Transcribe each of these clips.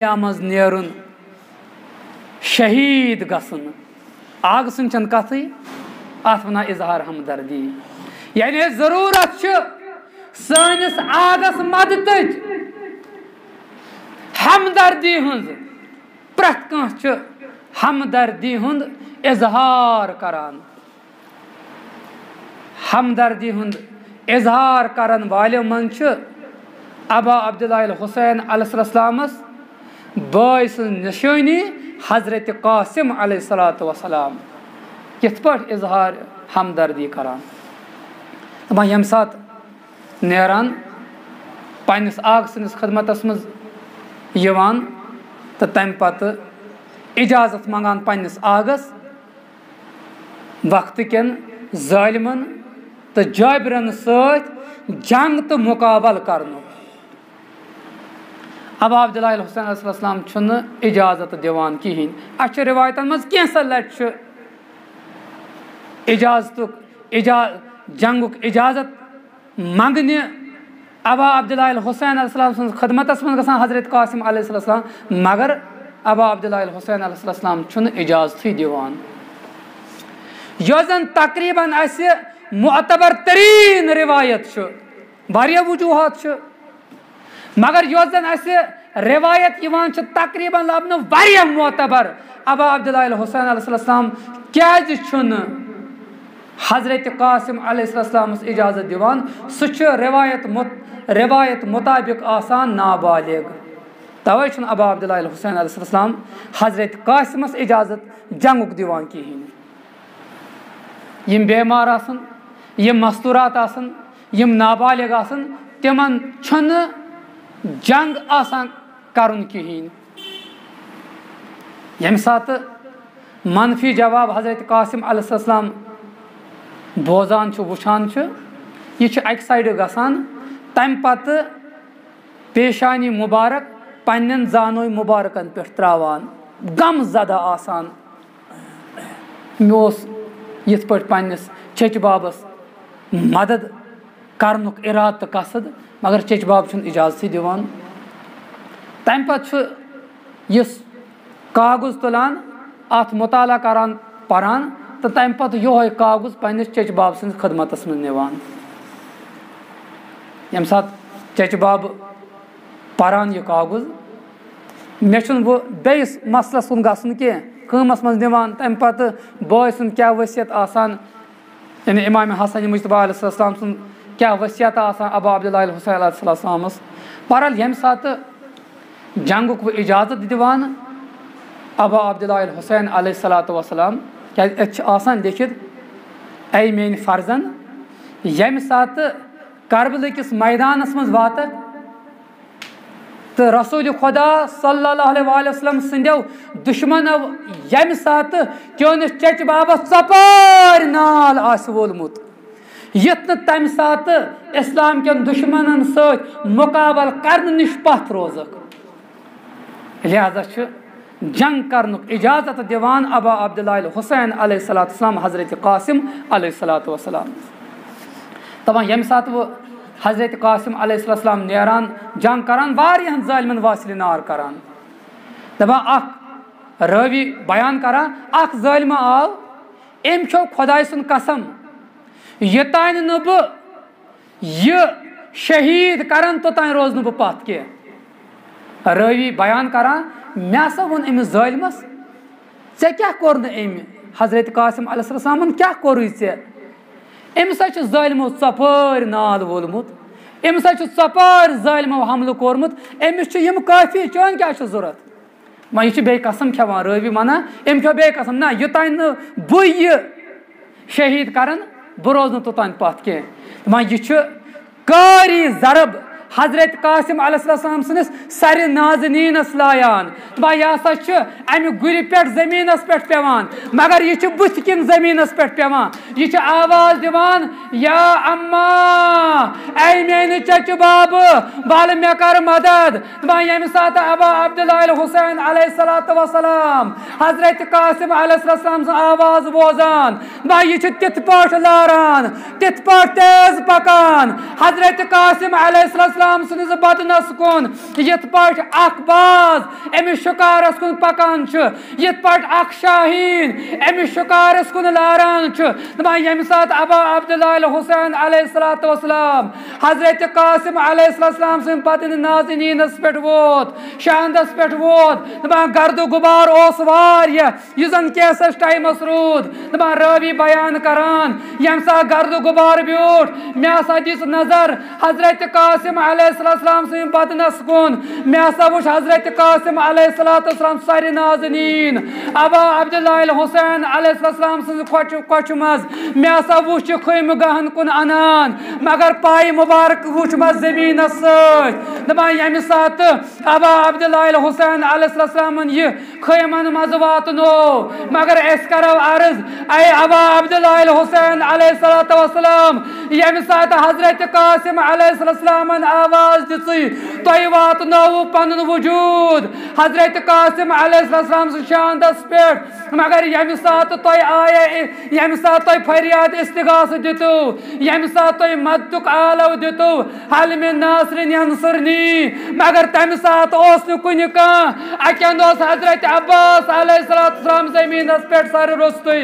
मज नेरुन शहीद गसन आग सन कथ अत वन इजहार हमदर्दी यानी जरूरत सनिस आगस मदद हमदर्दी हज प्रत कह हमदर्दी हुंद इजहार करान हमदर्दी हुंद इजहार करन वाले मन अबा अब्दुल्लाह हुसैन अलैहिस्सलामस बाय सं निशानी हजरत कासिम अलैहिस्सलातु वस्सलाम कित पट इजहार हमदर्दी करान दपान यम सात नेरान पन्निस आग सनिस खदमतस मज यवान तो तम पत इजाजत मंगान पन्निस आगस वक्त केन जालिमन तो जाबिरन सत जंग तो मुकाबल करनो अब अब्दुल्लाह हुसैन अलैहिस्सलाम छुन इजाजत दिवान कहिन अच्छ रिवायतन मज कैसा लट जंगुक इजाजत मंगने अब अब्दुल्लाह हुसैन अलैहिस्सलाम खदमतस मज गसान हजरत कासिम अलैहिस्सलाम मगर अब अब्दुल्लाह हुसैन अलैहिस्सलाम छुन इजाजत दिवान यन तकरीबन अस मुअतबर तरीन रिवायत वारिया वजूहात मगर यन अस रिवायत तकरीबन लबन वारिया मुअतबर अब अब्दुल्लाह हुसैन अलैहिस्सलाम क्याज छुन हजरत कासिम अलैहिस्सलाम इजाजत दिवान सह रिवायत मुताबिक आसान नाबालिग तवे छुन अब अब्दुल्लाह हुसैन अलैहिस्सलाम हजरत कासिमस इजाजत जंगुक दिवान कहिन यम बेमार आसन यम मस्तूरात आसन यम नाबालिग आसन तिमन छुन जंग आसान करुन कहिन यम सात मनफी जवाब हजरत कासिम अलैहिस्सलाम बोजान वुछान यह अक साइड गसान तम पत पेशानी मुबारक पन्न जानोय मुबारकन पे त्रावान गम ज़दा आसान मे यथ पे पन्निस चच बाबस मदद करनुक इराद तो कसद मगर चच बाब छुन इजाजत दिवान तम पत कागज तुलान अत मुताला करान परान तो तम पत योह कागज पन्निस चच बाब सन्द खदमतस मज निवान यम सात चच बाब परान यह कागज मे वो बेस मसलस कुन गसन कमस मज निवान तम पत बॉय सुन क्या वसीयत आसान यानी इमाम हसन मुजतबा अलैहिस्सलाम सुन क्या वसीयत आसान अब अब्दुल्लाह हुसैन अलैहिस्सलामस बहरहाल यम सात जंगुक वो इजाजत दिवान अब अब्दुल्लाह हुसैन अलैहिस्सलातु वस्सलाम क्या आसान लिखित ऐ मेन फर्जन यम सात करबल किस मैदानस मज वात तो रसूल खुदा सल्लल्लाहु अलैहि वसल्लम संदो दुश्मनो यम सात चोनिस चच बाबस चपार नाल आस वोलमुत यत तम सात इस्लाम के दुश्मनन सत मुकाबल करने निश पथ रोजक लिहाजा जंग करनुक इजाजत दिवान अबा अब्दुल्लाह हुसैन अलैहिस्सलाम हजरत कासिम अलैहिस्सलाम तमाम यम सात वो हजरत कासिम अलैहिस्सलाम नेरान जंग करान वारियान जालिमन वासिल नार करान दपान अख रावी बयान करान अख जालिम आव एम छो खुदाय सुन कसम यतान न बह शहीद करान तोतान रोज न बह पथ के रावी बयान करान मे हसा वोन अमिस जालिमस ऐ क्या कोर न अमि हजरत कासिम अलैहिस्सलाम क्या कोर अमिस जालिमो चपार नाल वोलमुत अमिस चपार जालिमो हमल कोरमुत अमिस काफी चन क्या जरूरत वह यह बे कसम खेवान रावी वना अम खो बे कसम ना योतान बह शहीद करान बह रोज न तोतान पथ कह वह यह कारी जरब हजरत कासिम अलैहिस्सलाम सनिस सर नाजनीनस लायान तो यह हसा अमि गुर पे जमीनस पे पेवान मगर यह बुथ किन जमीनस पे पेवान यह आवाज दिवान या अम्मा ऐ मेन चच बाब बाल मे कर मदद यम सात अबा अब्दुल्लाह हुसैन अलैहिस्सलाम हजरत कासिम अलैहिस्सलाम आवाज बोजान यह तिथ पाठ लारान तिथ पाठ तेज पकान हजरत कासिम अलैहिस्सलाम अलैहिस्सलाम सुनिस बदनस कुन यथ पाठ अख बाज अमिस शिकारस कुन पकान यथ पाठ अख शाहीन अमिस शिकारस कुन लारान दपान यम सात अबा अब्दुल्लाह हुसैन अलैहिस्सलाम हजरत कासिम अलैहिस्सलाम सुन पतन नाज़नीनस पे वोत शांदस पे वोत दपान गर्द गुबार ओस वारिया युजन कैसस टाइमस रूद दपान रावी बयान करान यम सा गर्द गुबार ब्यूट मे हसा दिस नजर हजरत कासिम अलैहिस्सलाम सुन बदनस कुन मे हसा वुच हजरत कासिम अलैहिस्सलाम सारे नाज़नीन अबा अब्दुल्लाह हुसैन अलैहिस्सलाम सुन कोच मज मे हसा वुच खैम गहन कुन अनान मगर पाई मुबारक वुच मज जमीन दपान यम सात अबा अब्दुल्लाह हुसैन अलैहिस्सलाम यह खैमन मज वातनो मगर अस करो अर्ज ऐ अबा अब्दुल्लाह हुसैन अलैहिस्सलाम यम सात हजरत कासिम अलैहिस्सलाम आवाज दिसी तोय वातनो पन वजूद हजरत कासिम अलैहिस्सलाम शांदस पे मगर यम सात तोय आए यम सात तोय फरियाद इस्तिगास दितु यम सात तोय मदतुक आलव दितु हल में नासरिन यंसुरनी मगर तम सात ओस कुन अकन हजरत अब्बास अलैहिस्सलाम जमीन पे सर रुस्तुई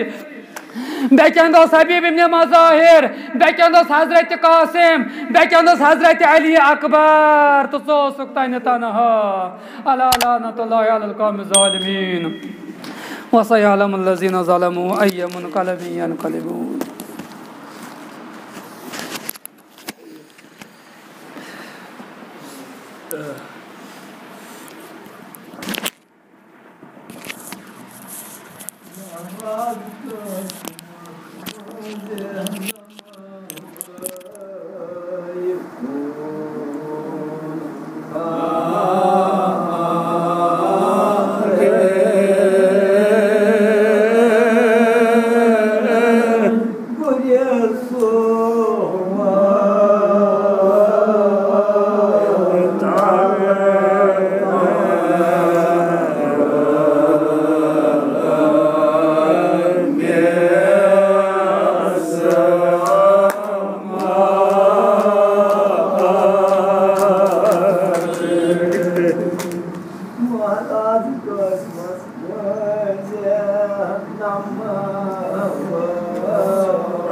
बेकंद हबीब इब्न मज़ाहिर बेकंद हजरत कासिम बेकंद हजरत अली अकबर तो सुक्तान तनहा अला लानतुल्लाहि अलल कौम ज़ालिमीन व सयअलमुल लज़ीना ज़लमू अय्य मुनक़लिबिन यनक़लिबून।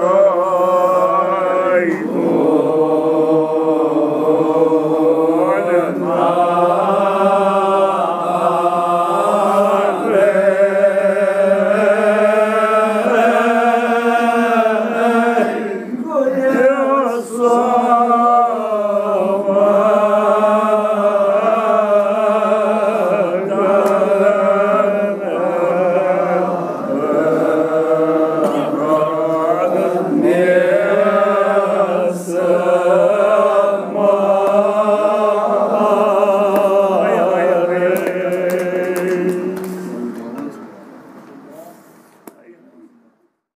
Oh